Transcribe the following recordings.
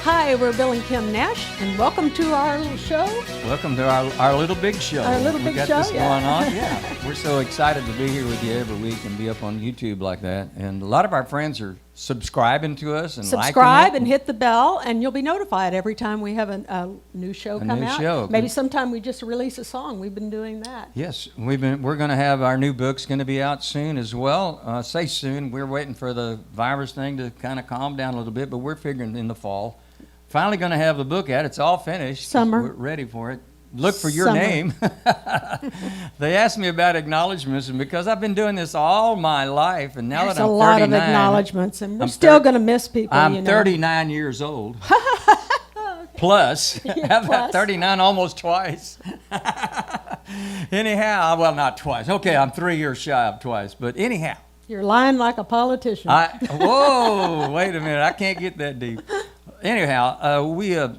Hi, we're Bill and Kim Nash, and welcome to our little show. Welcome to our little big show. Our little big show, We got this going on. Yeah, we're so excited to be here with you every week and be up on YouTube like that. And a lot of our friends are subscribing to us and Subscribe liking it. and hit the bell, and you'll be notified every time we have a new show come new out. show. Maybe sometime we just release a song. We've been doing that. Yes, we're going to have our new book's going to be out soon as well. Say soon. We're waiting for the virus thing to kind of calm down a little bit, but we're figuring in the fall. Finally going to have the book out. It's all finished. Summer. We're ready for it. Look for your Summer. name. They asked me about acknowledgments, and because I've been doing this all my life, and now There's that I'm a lot 39, of acknowledgements, and we're I'm still going to miss people. I'm 39 years old. Plus, Yeah, I've plus. got 39 almost twice. Anyhow, well, not twice. Okay, I'm 3 years shy of twice, but anyhow. You're lying like a politician. Whoa, wait a minute. I can't get that deep. Anyhow, we have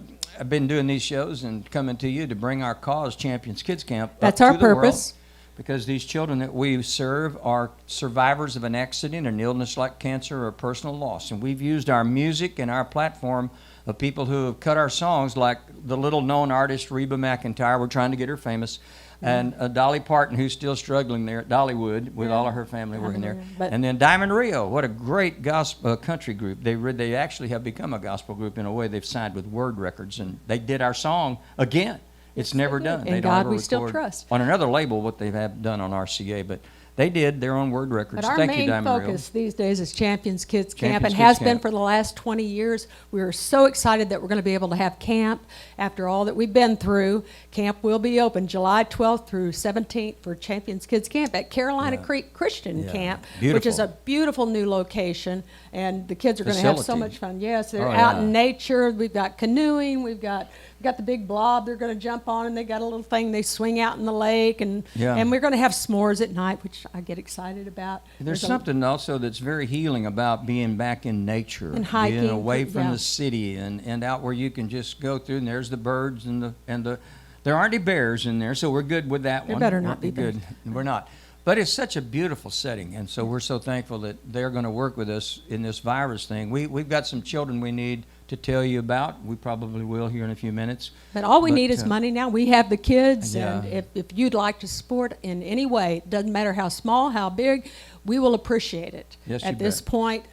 been doing these shows and coming to you to bring our cause, Champions Kids Camp, That's up our to the world, purpose. because these children that we serve are survivors of an accident, an illness like cancer or personal loss. And we've used our music and our platform of people who have cut our songs, like the little-known artist Reba McEntire. We're trying to get her famous. And Dolly Parton, who's still struggling there at Dollywood with all of her family working there. And then Diamond Rio, what a great gospel country group. They actually have become a gospel group in a way. They've signed with Word Records, and they did our song again. It's never done. In They God don't we ever still record trust. on another label what they have done on RCA, but they did their own Word Records. But our Thank you, main Diamond focus these days is Champions Kids Camp, Champions and Kids has been Camp. for the last 20 years. We are so excited that we're going to be able to have camp after all that we've been through. Camp will be open July 12th through 17th for Champions Kids Camp at Carolina Creek Christian Yeah. Camp, Beautiful. which is a beautiful new location, and the kids are going to have so Facility. much fun. Yes, they're Oh, out yeah. in nature. We've got canoeing. We've got the big blob they're going to jump on, and they got a little thing they swing out in the lake, and Yeah. and we're going to have s'mores at night, which I get excited about. There's a- something also that's very healing about being back in nature, And hiking, being away from yeah. the city, and out where you can just go through. And there's the birds and the there aren't any bears in there, so we're good with that There one. better not be good. We're not. But it's such a beautiful setting, and so we're so thankful that they're going to work with us in this virus thing. We've got some children we need to tell you about. We probably will here in a few minutes. But all we need is money now. We have the kids, Yeah. and if you'd like to support in any way, it doesn't matter how small, how big, we will appreciate it. Yes, you At this bet. point,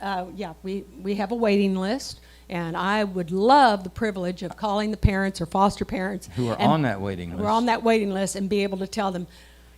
we have a waiting list, and I would love the privilege of calling the parents or foster parents Who are and on that waiting list. We're on that waiting list, and be able to tell them,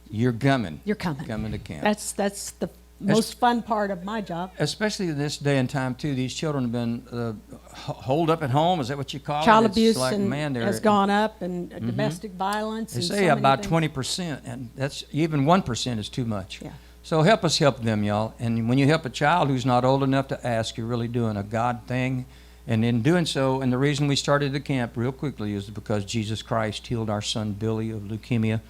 You're coming. you're coming. Coming to camp. That's the most fun part of my job. Especially in this day and time, too. These children have been holed up at home. Is that what you call it? Child It's abuse like, man, has gone up, and domestic violence. They and say so many about things. 20%, and that's even 1% is too much. Yeah. So help us help them, y'all. And when you help a child who's not old enough to ask, you're really doing a God thing. And in doing so, and the reason we started the camp real quickly is because Jesus Christ healed our son Billy of leukemia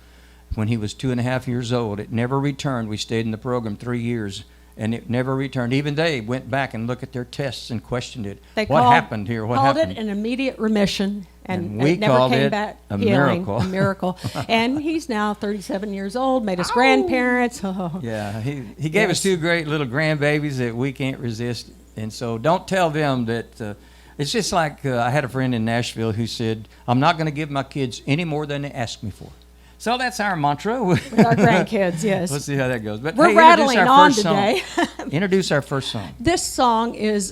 when he was 2.5 years old. It never returned. We stayed in the program 3 years, and it never returned. Even they went back and looked at their tests and questioned it. They What called- happened here? What called happened? it an immediate remission, and we it never called came it back a healing, miracle. a miracle. And he's now 37 years old, made us grandparents. Oh. Yeah, he gave us Yes. 2 great little grandbabies that we can't resist. And so don't tell them that it's just like I had a friend in Nashville who said, I'm not going to give my kids any more than they ask me for. So that's our mantra. With our grandkids, yes. Let's see how that goes. But We're hey, rattling introduce our on first today. Song. Introduce our first song. This song is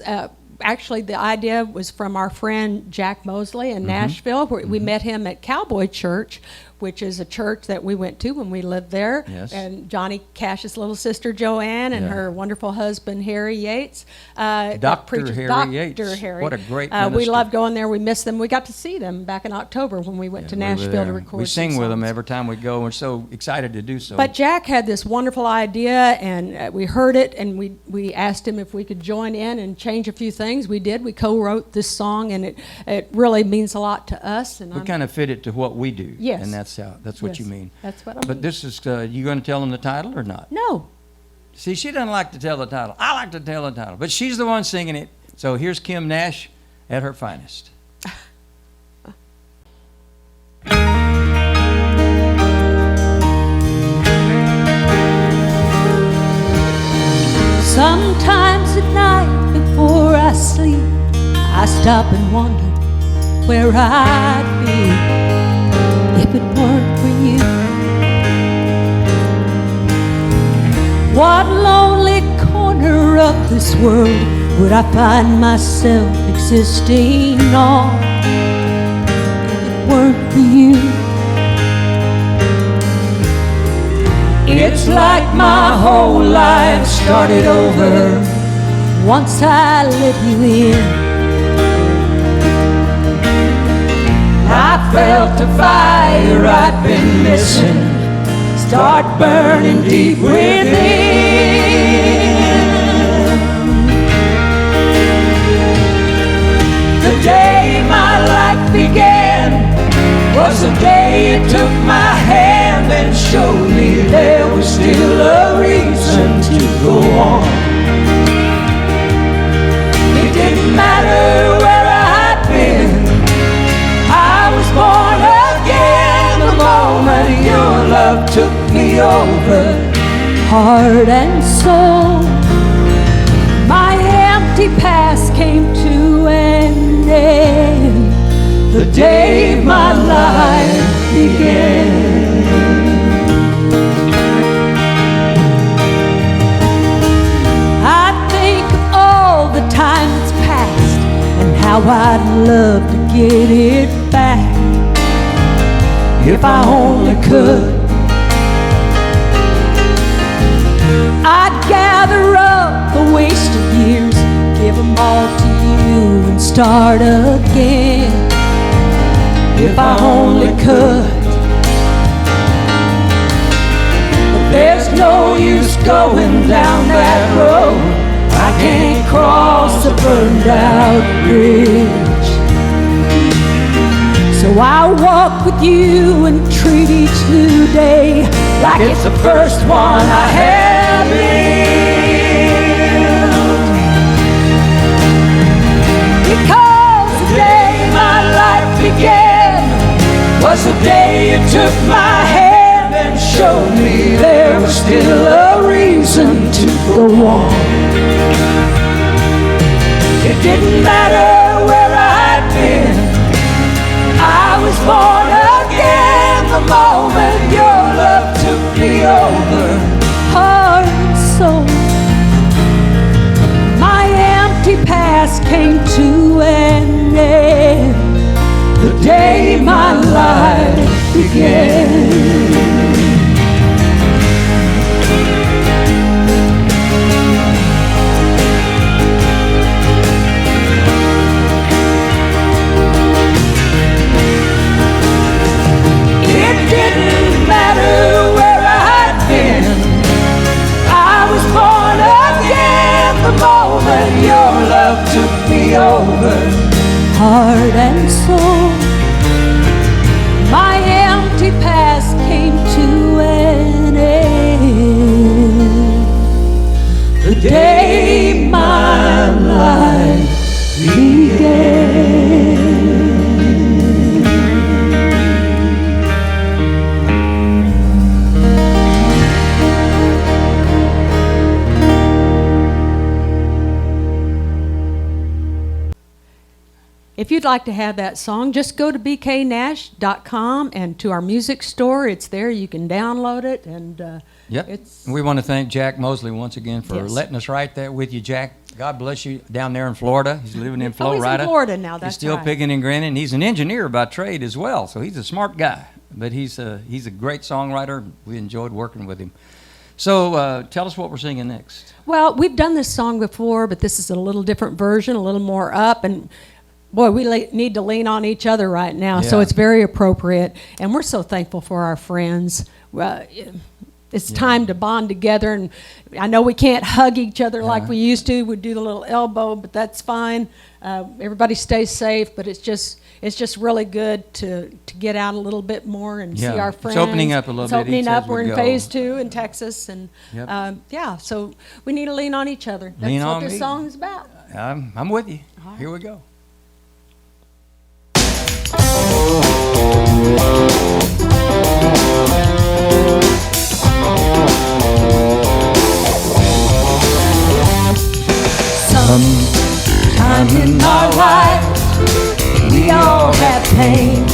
actually, the idea was from our friend Jack Mosley in Nashville. Where we met him at Cowboy Church, which is a church that we went to when we lived there. Yes. And Johnny Cash's little sister Joanne and Yeah. her wonderful husband Harry Yates. Dr. Harry Yates. Dr. Harry. What a great We minister. love going there. We miss them. We got to see them back in October when we went to We were Nashville there. to record. We sing some with them songs. every time we go. We're so excited to do so. But Jack had this wonderful idea, and we heard it, and we asked him if we could join in and change a few things. We did. We co-wrote this song, and it really means a lot to us. And we kind of fit it to what we do. Yes. And that's what you Yes, mean. that's what I But mean. this is, you going to tell them the title or not? No. See, she doesn't like to tell the title. I like to tell the title. But she's the one singing it. So here's Kim Nash at her finest. Sometimes at night before I sleep, I stop and wonder where I'd be if it weren't for you. What lonely corner of this world would I find myself existing on if it weren't for you? It's like my whole life started over once I let you in. I felt a fire I'd been missing start burning deep within. The day my life began was the day you took my hand and showed me there was still a reason to go on. It didn't matter where I'd been, I was born again the moment your love took me over, heart and soul. My empty past came to an end the day my life began. I think of all the time that's passed and how I'd love to get it back if I only could. I'd gather up the wasted years, give them all to you and start again if I only could. But there's no use going down that road, I can't cross a burned out bridge. So I'll walk with you and treat each new day like it's the first one I have lived. Because the day my life began was the day you took my hand and showed me there was still a reason to go on. It didn't matter where I'd been, I was born again the moment your love took me over, heart and soul. My empty past came to an end the day my life began. Your love took me over, heart and soul. My empty past came to an end the day my life began. If you'd like to have that song, just go to bknash.com and to our music store. It's there. You can download it. And we want to thank Jack Mosley once again for letting us write that with you, Jack. God bless you down there in Florida. He's living in Florida. He's in Florida now. That's He's still right. picking and grinning. He's an engineer by trade as well, so he's a smart guy. But he's a great songwriter. We enjoyed working with him. So tell us what we're singing next. Well, we've done this song before, but this is a little different version, a little more up. And boy, we need to lean on each other right now, so it's very appropriate. And we're so thankful for our friends. It's time to bond together, and I know we can't hug each other like we used to. We do the little elbow, but that's fine. Everybody stays safe, but it's just really good to get out a little bit more and see our friends. It's opening up a little bit. It's opening up. We're in go. phase 2 in Texas, and so we need to lean on each other. That's what this song is about. I'm with you. Right. Here we go. Sometime in our life we We all have pain.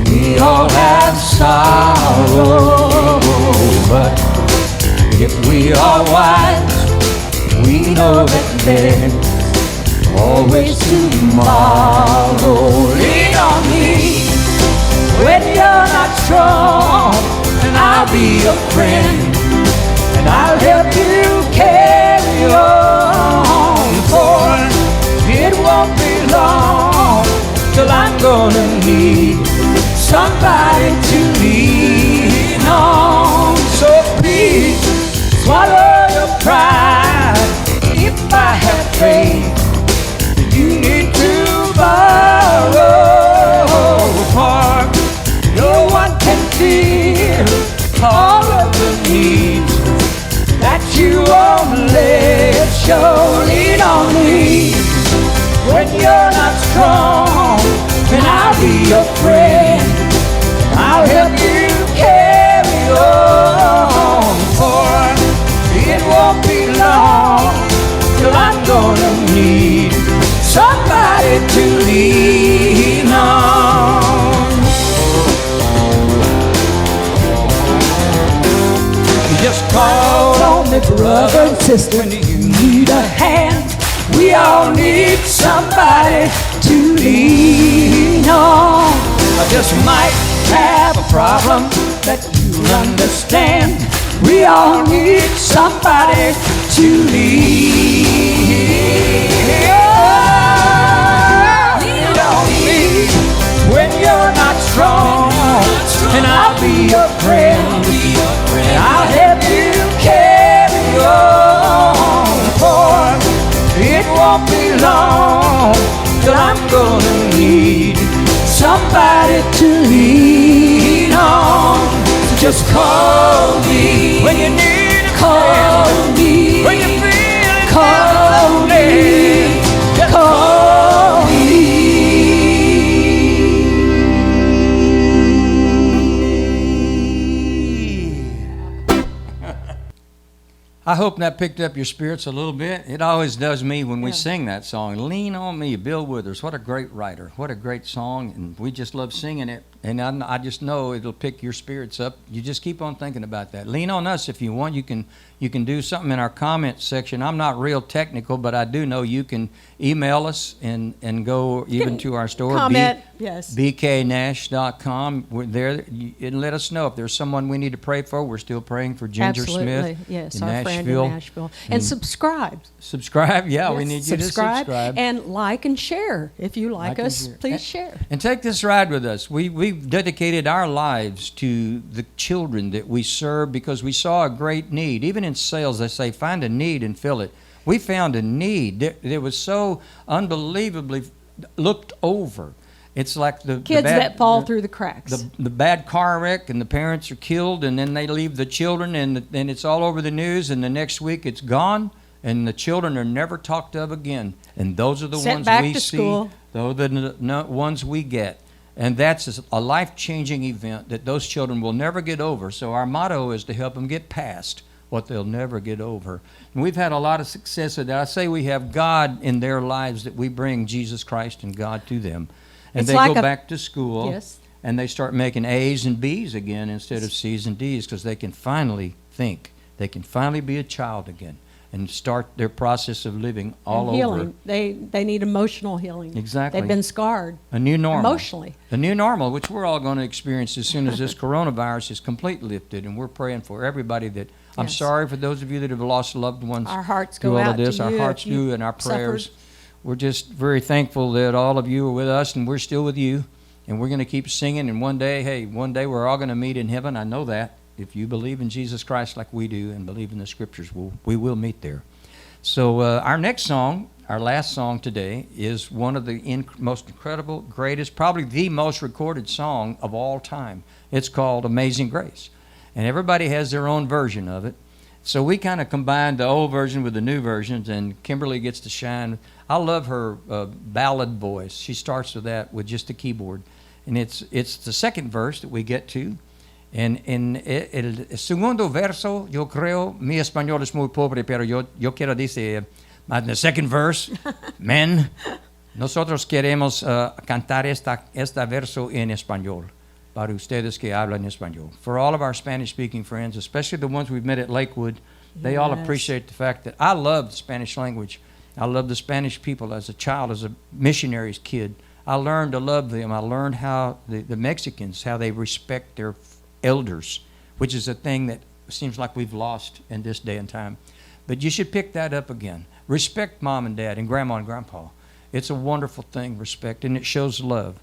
We all have sorrow. But if we are wise, we know that there's always tomorrow. Lean on me when you're not strong, and I'll be your friend, and I'll help you carry on. For it won't be long till I'm gonna need somebody to lean on. So please swallow your pride. If I have faith, you need to borrow. For no one can feel all of the needs that you only show. Lean on me when you're not strong, and I'll be your friend. I'll help you carry on. For it won't be long till I'm gonna need somebody to lean on. You just call on me, brother and sister, when you need a hand. We all need somebody to lean on. I just might have a problem that you understand. We all need somebody to lean on me when you're not strong, and I'll be your friend, and I'll help you carry on. For it won't be long till I'm gonna need somebody to lean on. So just call me when you need a call me when you feel call me. Call me. I hope that picked up your spirits a little bit. It always does me when we sing that song. Lean on Me, Bill Withers. What a great writer. What a great song. And we just love singing it. And I just know it'll pick your spirits up. You just keep on thinking about that. Lean on us if you want. You can do something in our comments section. I'm not real technical, but I do know you can email us and go even to our store. Comment, yes. bknash.com. We're there. And let us know if there's someone we need to pray for. We're still praying for Ginger Absolutely. Smith. Yes, in our friend in Nashville. And subscribe. Subscribe. Yeah, Yes, we need you to subscribe. And like and share. If you like us, please share. And take this ride with us. We've dedicated our lives to the children that we serve because we saw a great need. Even in sales, they say, find a need and fill it. We found a need that was so unbelievably looked over. It's like the kids that fall through the cracks. The bad car wreck, and the parents are killed, and then they leave the children, and then it's all over the news, and the next week it's gone, and the children are never talked of again. And those are the ones we see. Those are the ones we get. And that's a life-changing event that those children will never get over. So our motto is to help them get past what they'll never get over. And we've had a lot of success with that. I say we have God in their lives, that we bring Jesus Christ and God to them. And It's they like go back to school, Yes. and they start making A's and B's again instead of C's and D's, because they can finally think. They can finally be a child again and start their process of living all And healing. over. They need emotional healing. Exactly. They've been scarred. A new normal. Emotionally. A new normal, which we're all going to experience as soon as this coronavirus is completely lifted. And we're praying for everybody that, I'm Yes. sorry for those of you that have lost loved ones. Our hearts through go all out of this. to Our you hearts if you do, and our prayers. suffered. We're just very thankful that all of you are with us, and we're still with you. And we're going to keep singing. And one day we're all going to meet in heaven. I know that. If you believe in Jesus Christ like we do and believe in the Scriptures, we will meet there. So our next song, our last song today, is one of the most incredible, greatest, probably the most recorded song of all time. It's called Amazing Grace. And everybody has their own version of it. So we kind of combined the old version with the new versions, and Kimberly gets to shine. I love her ballad voice. She starts with that, with just the keyboard. And it's the second verse that we get to. En el segundo verso, yo creo, mi español es muy pobre, pero yo quiero decir, in the second verse, men, Nosotros queremos cantar esta verso en español para ustedes que hablan español. For all of our Spanish-speaking friends, especially the ones we've met at Lakewood, they all Yes. appreciate the fact that I love the Spanish language. I love the Spanish people as a child, as a missionary's kid. I learned to love them. I learned how the Mexicans, how they respect their elders, which is a thing that seems like we've lost in this day and time. But you should pick that up again. Respect mom and dad and grandma and grandpa. It's a wonderful thing, respect, and it shows love.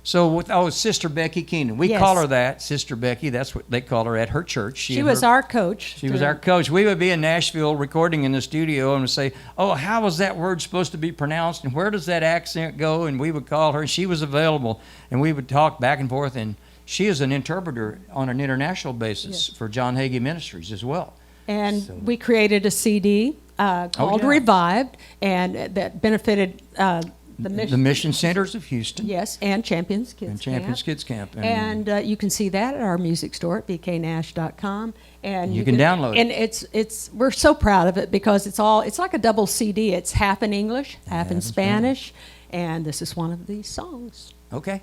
So with Sister Becky Keenan, we Yes. call her that, Sister Becky. That's what they call her at her church. She was our coach. She was our coach. We would be in Nashville recording in the studio and would say, "Oh, how was that word supposed to be pronounced? And where does that accent go?" And we would call her, and she was available, and we would talk back and forth. And she is an interpreter on an international basis for John Hagee Ministries as well. And So- we created a CD called yeah. Revived, and that benefited the mission. The Mission Centers of Houston Yes, and Champions Kids and Champions Camp. Kids Camp. And you can see that at our music store at bknash.com. And You can download it. And it's we're so proud of it because it's like a double CD. It's half in English, half in Spanish, and this is one of these songs. Okay.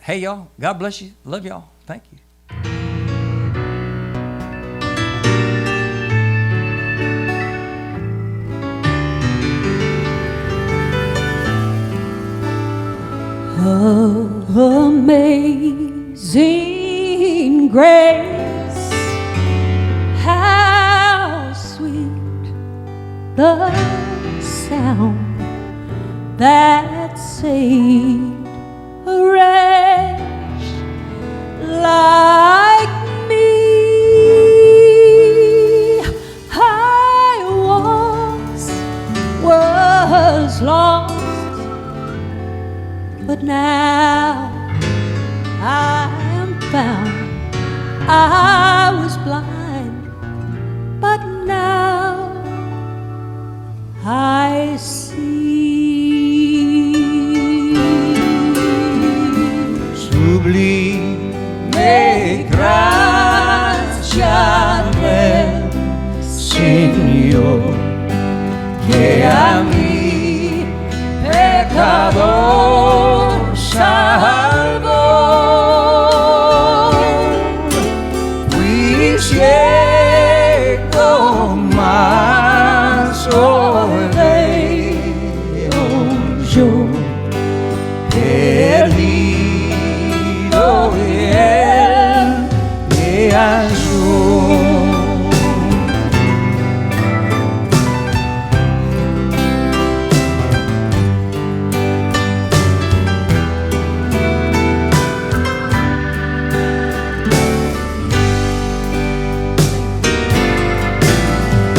Hey, y'all. God bless you. Love y'all. Thank you. Oh, amazing grace, how sweet the sound that saved a wretch like me. I once was lost, but now I am found. I was blind, but now I see. Sublime gracia del Señor, que a mí pecador salvó. Fui ciego, mas hoy veo yo, perdido y él me halló.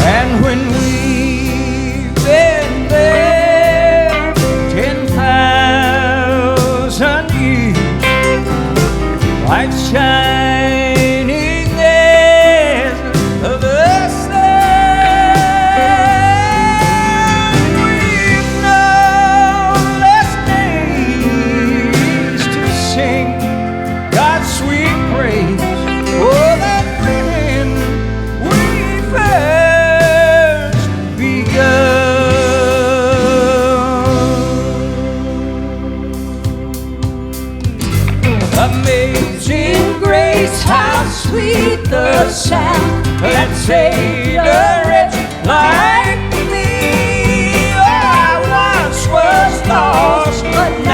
And when we've been there 10,000 years, light shining as the sun, we've no less days to sing God's sweet praise. Oh, that when we first begun. Amazing grace, how sweet the sound that saved a wretch like me. Oh, I once was lost, but now